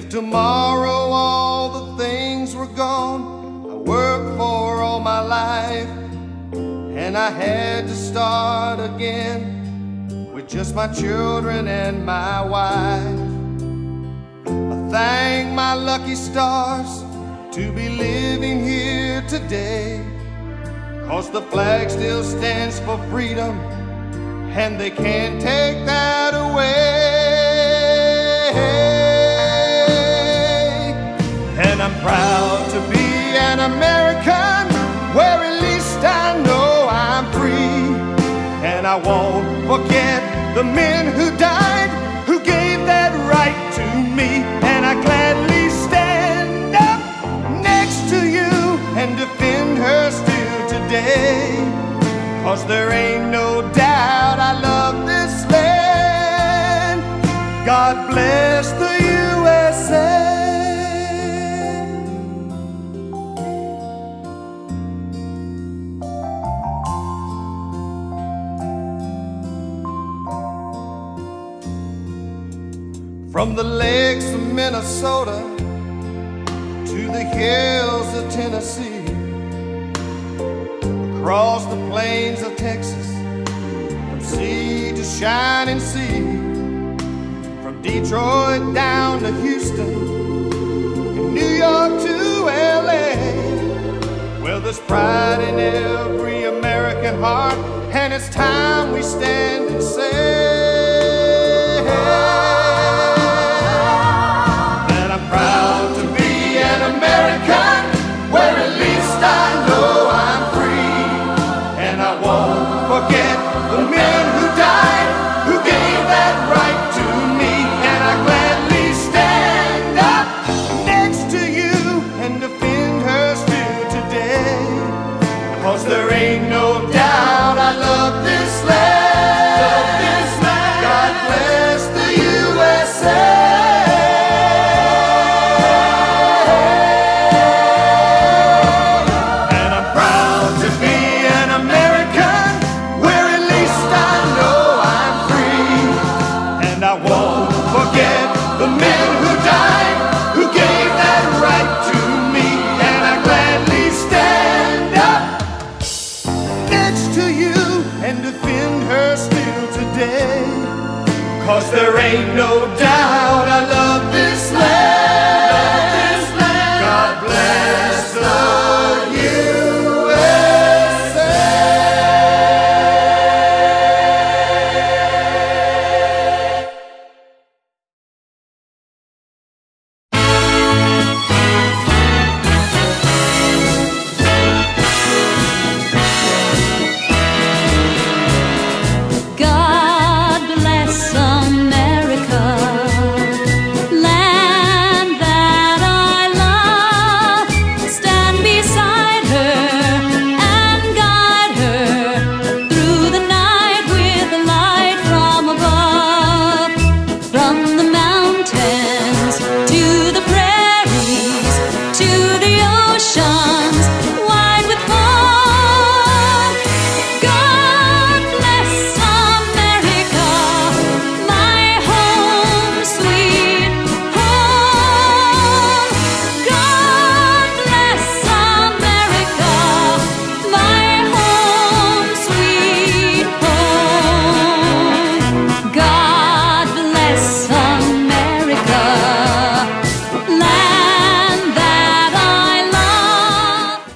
tomorrow all the things were gone I worked for all my life, and I had to start again with just my children and my wife. I thank my lucky stars to be living here today, 'cause the flag still stands for freedom, and they can't take that away. And I'm proud to be an American, where at least I know I'm free. And I won't forget the men who died, who gave that right to me. And I gladly stand up next to you and defend her still today, 'cause there ain't no doubt I love this land. God bless the USA. From the lakes of Minnesota to the hills of Tennessee, across the plains of Texas, from sea to shining sea, from Detroit down to Houston, and New York to LA. Well, there's pride in every American heart, and it's time we stand and say that I'm proud to be an American, where at least I know I'm free. And I won't forget the men who died, who gave that right to me. And I gladly stand up next to you and defend her still today, 'cause there ain't no doubt I love this land. God bless the USA. There ain't no